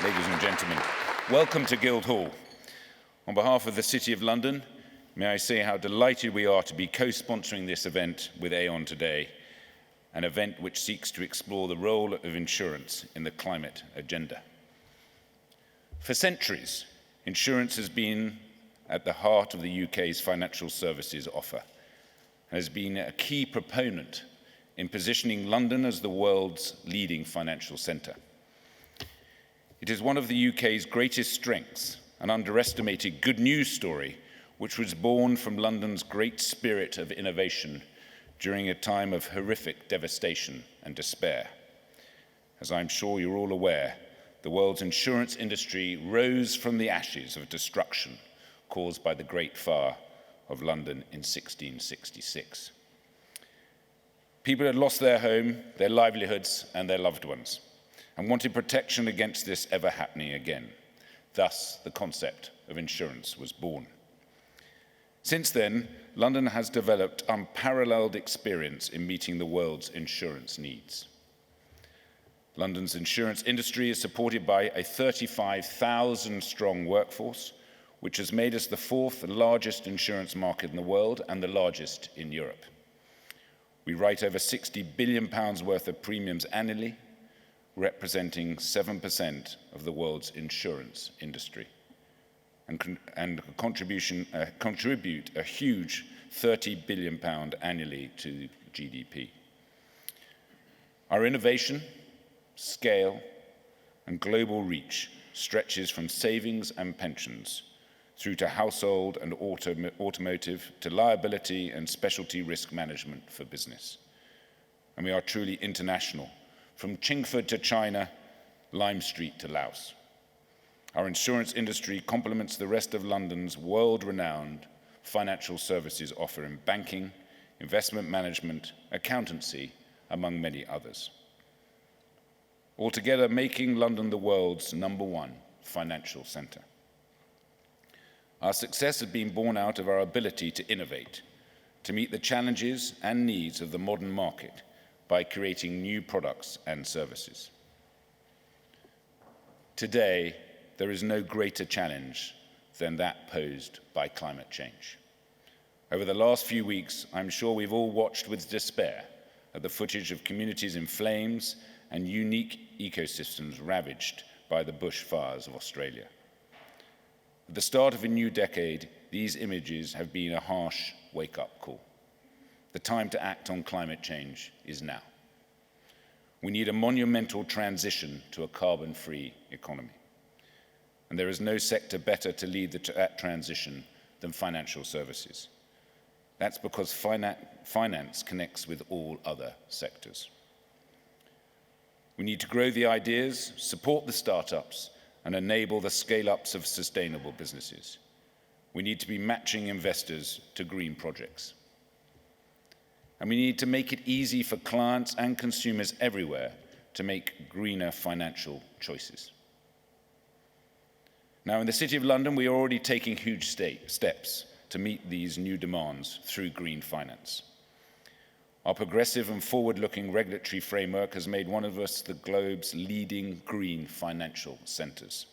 Ladies and gentlemen, welcome to Guildhall. On behalf of the City of London, may I say how delighted we are to be co-sponsoring this event with Aon today, an event which seeks to explore the role of insurance in the climate agenda. For centuries, insurance has been at the heart of the UK's financial services offer and has been a key proponent in positioning London as the world's leading financial centre. It is one of the UK's greatest strengths, an underestimated good news story, which was born from London's great spirit of innovation during a time of horrific devastation and despair. As I'm sure you're all aware, the world's insurance industry rose from the ashes of destruction caused by the Great Fire of London in 1666. People had lost their home, their livelihoods, and their loved ones, and wanted protection against this ever happening again. Thus, the concept of insurance was born. Since then, London has developed unparalleled experience in meeting the world's insurance needs. London's insurance industry is supported by a 35,000-strong workforce, which has made us the fourth largest insurance market in the world and the largest in Europe. We write over £60 billion worth of premiums annually, representing 7% of the world's insurance industry, and contribute a huge £30 billion annually to GDP. Our innovation, scale, and global reach stretches from savings and pensions through to household and automotive, to liability and specialty risk management for business. And we are truly international, from Chingford to China, Lime Street to Laos. Our insurance industry complements the rest of London's world-renowned financial services offer in banking, investment management, accountancy, among many others. Altogether, making London the world's #1 financial centre. Our success has been born out of our ability to innovate, to meet the challenges and needs of the modern market by creating new products and services. Today, there is no greater challenge than that posed by climate change. Over the last few weeks, I'm sure we've all watched with despair at the footage of communities in flames and unique ecosystems ravaged by the bushfires of Australia. At the start of a new decade, these images have been a harsh wake-up call. The time to act on climate change is now. We need a monumental transition to a carbon-free economy. And there is no sector better to lead that transition than financial services. That's because finance connects with all other sectors. We need to grow the ideas, support the startups, and enable the scale-ups of sustainable businesses. We need to be matching investors to green projects. And we need to make it easy for clients and consumers everywhere to make greener financial choices. Now, in the City of London, we are already taking huge steps to meet these new demands through green finance. Our progressive and forward-looking regulatory framework has made one of us the globe's leading green financial centres.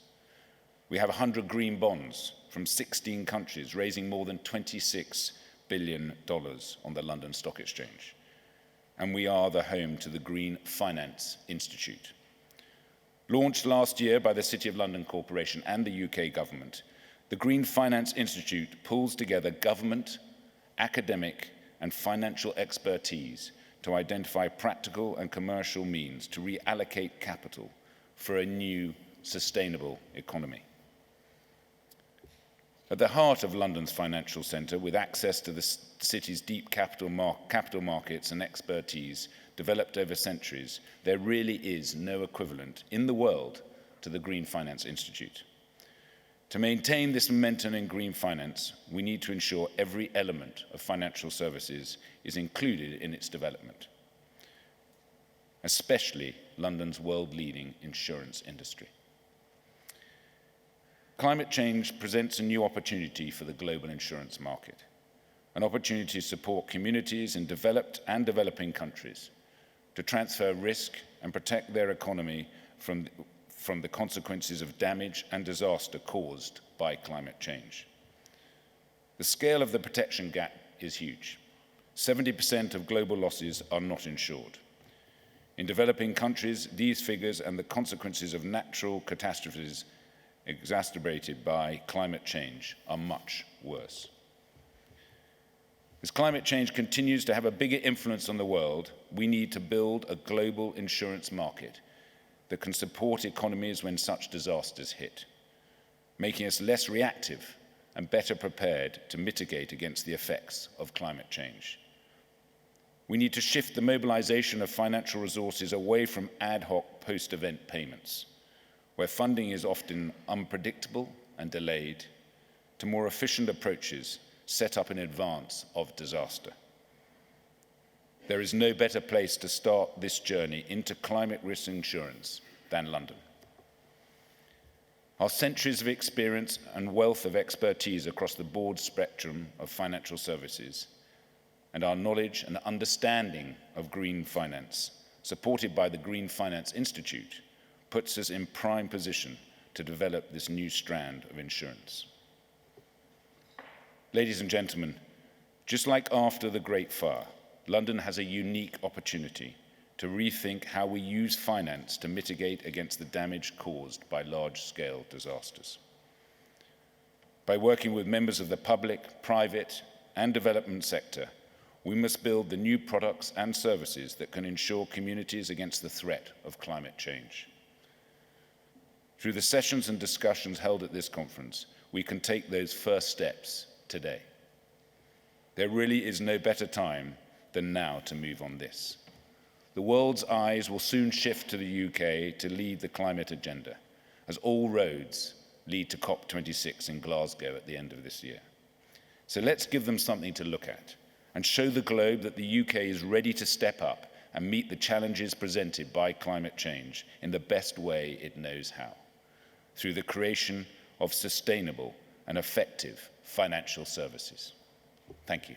We have 100 green bonds from 16 countries, raising more than $26 billion on the London Stock Exchange. And we are the home to the Green Finance Institute. Launched last year by the City of London Corporation and the UK government, the Green Finance Institute pulls together government, academic, and financial expertise to identify practical and commercial means to reallocate capital for a new, sustainable economy. At the heart of London's financial centre, with access to the city's deep capital markets and expertise developed over centuries, there really is no equivalent in the world to the Green Finance Institute. To maintain this momentum in green finance, we need to ensure every element of financial services is included in its development, especially London's world-leading insurance industry. Climate change presents a new opportunity for the global insurance market, an opportunity to support communities in developed and developing countries to transfer risk and protect their economy from from the consequences of damage and disaster caused by climate change. The scale of the protection gap is huge. 70% of global losses are not insured. In developing countries, these figures and the consequences of natural catastrophes exacerbated by climate change are much worse. As climate change continues to have a bigger influence on the world, we need to build a global insurance market that can support economies when such disasters hit, making us less reactive and better prepared to mitigate against the effects of climate change. We need to shift the mobilization of financial resources away from ad hoc post-event payments, where funding is often unpredictable and delayed, to more efficient approaches set up in advance of disaster. There is no better place to start this journey into climate risk insurance than London. Our centuries of experience and wealth of expertise across the broad spectrum of financial services, and our knowledge and understanding of green finance, supported by the Green Finance Institute, puts us in prime position to develop this new strand of insurance. Ladies and gentlemen, just like after the Great Fire, London has a unique opportunity to rethink how we use finance to mitigate against the damage caused by large-scale disasters. By working with members of the public, private, and development sector, we must build the new products and services that can ensure communities against the threat of climate change. Through the sessions and discussions held at this conference, we can take those first steps today. There really is no better time than now to move on this. The world's eyes will soon shift to the UK to lead the climate agenda, as all roads lead to COP26 in Glasgow at the end of this year. So let's give them something to look at and show the globe that the UK is ready to step up and meet the challenges presented by climate change in the best way it knows how, through the creation of sustainable and effective financial services. Thank you.